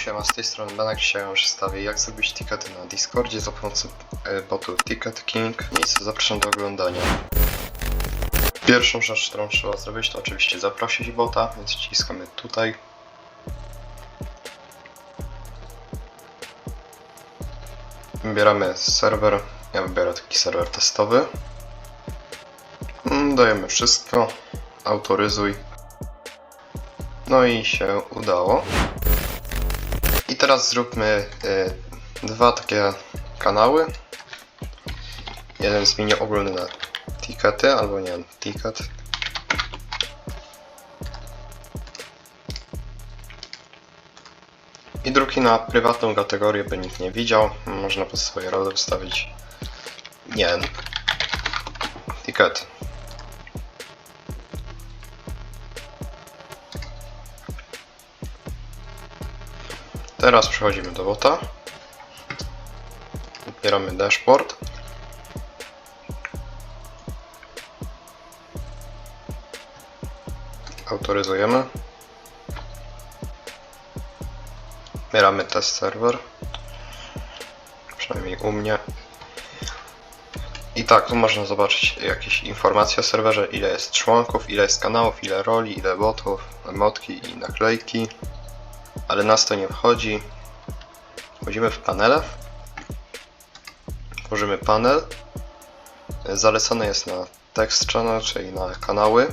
Siema, z tej strony Benek. Dzisiaj wam przedstawię, jak zrobić tickety na Discordzie za pomocą botu Ticket King. Nic, zapraszam do oglądania. Pierwszą rzecz, którą trzeba zrobić, to oczywiście zaprosić bota, więc wciskamy tutaj. Wybieramy serwer, ja wybiorę taki serwer testowy. Dajemy wszystko, autoryzuj. No i się udało. I teraz zróbmy dwa takie kanały. Jeden zmienię ogólny na tickety, albo nie wiem, ticket. I drugi na prywatną kategorię, by nikt nie widział. Można pod swoje role wstawić, nie wiem, ticket. Teraz przechodzimy do bota. Wybieramy dashboard. Autoryzujemy. Wybieramy test serwer. Przynajmniej u mnie. I tak, tu można zobaczyć jakieś informacje o serwerze, ile jest członków, ile jest kanałów, ile roli, ile botów, emotki i naklejki. Ale nas to nie wchodzi. Wchodzimy w panele. Tworzymy panel. Zalecane jest na text channel, czyli na kanały.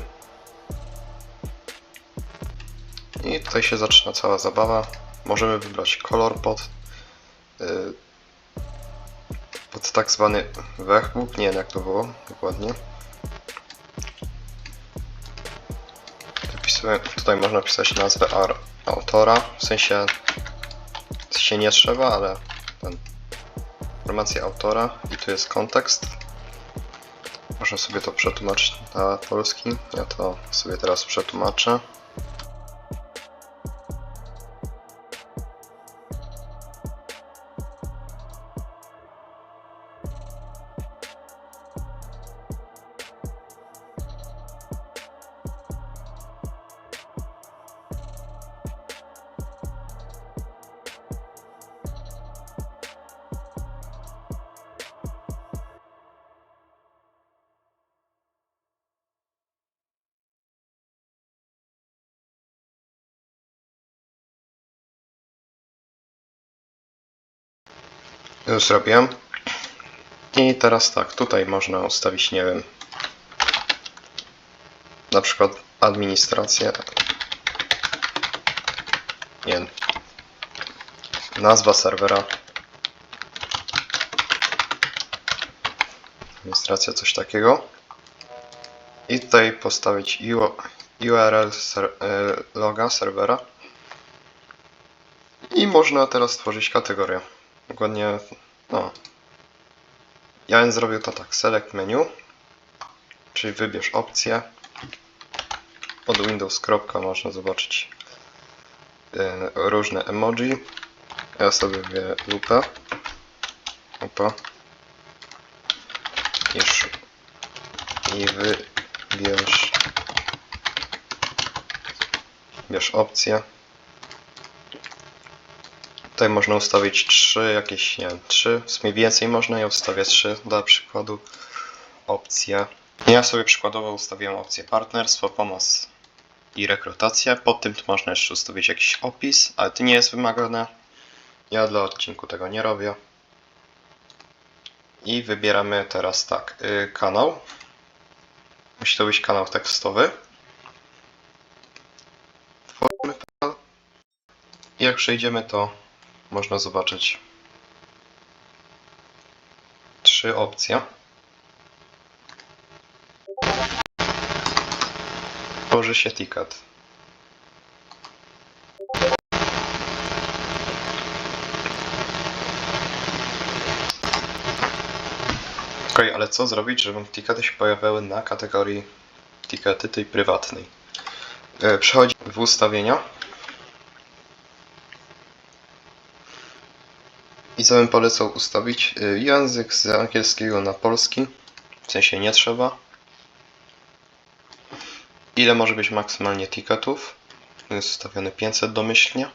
I tutaj się zaczyna cała zabawa. Możemy wybrać kolor pod tak zwany wehbook. Nie wiem, jak to było dokładnie. Tutaj można pisać nazwę autora, w sensie się nie trzeba, ale informacja autora i tu jest kontekst. Można sobie to przetłumaczyć na polski. Ja to sobie teraz przetłumaczę. Już zrobiłem. I teraz tak, tutaj można ustawić, nie wiem, na przykład administrację. Nie wiem, nazwa serwera. Administracja, coś takiego. I tutaj postawić URL loga serwera. I można teraz stworzyć kategorię. Dokładnie, no. Ja bym zrobił to tak, select menu, czyli wybierz opcję. Pod Windows można zobaczyć różne emoji. Ja sobie wybiorę lupę. Opa. I wybierz opcję. Tutaj można ustawić 3, jakieś, nie wiem, 3, w sumie więcej można, ja ustawię 3 dla przykładu opcje. Ja sobie przykładowo ustawiłem opcję partnerstwo, pomoc i rekrutacja. Pod tym tu można jeszcze ustawić jakiś opis, ale to nie jest wymagane. Ja dla odcinku tego nie robię. I wybieramy teraz tak, kanał. Musi to być kanał tekstowy. Tworzymy kanał. I jak przejdziemy, to można zobaczyć 3 opcje. Tworzy się ticket. Ok, ale co zrobić, żeby tickety się pojawiały na kategorii tickety tej prywatnej? Przechodzi w ustawienia. I co bym polecał ustawić? Język z angielskiego na polski. W sensie nie trzeba. Ile może być maksymalnie ticketów? Jest ustawiony 500 domyślnie.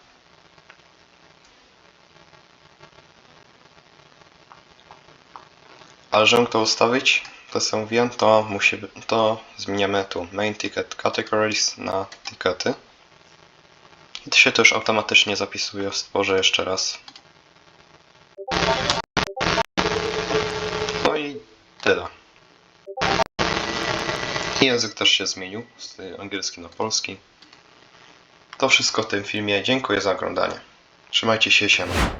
Ale żeby to ustawić, to co mówiłem, to zmieniamy tu Main Ticket Categories na tikety. I to się też automatycznie zapisuje. Stworzę jeszcze raz. No i tyle. I język też się zmienił z angielski na polski. To wszystko w tym filmie. Dziękuję za oglądanie. Trzymajcie się, siema.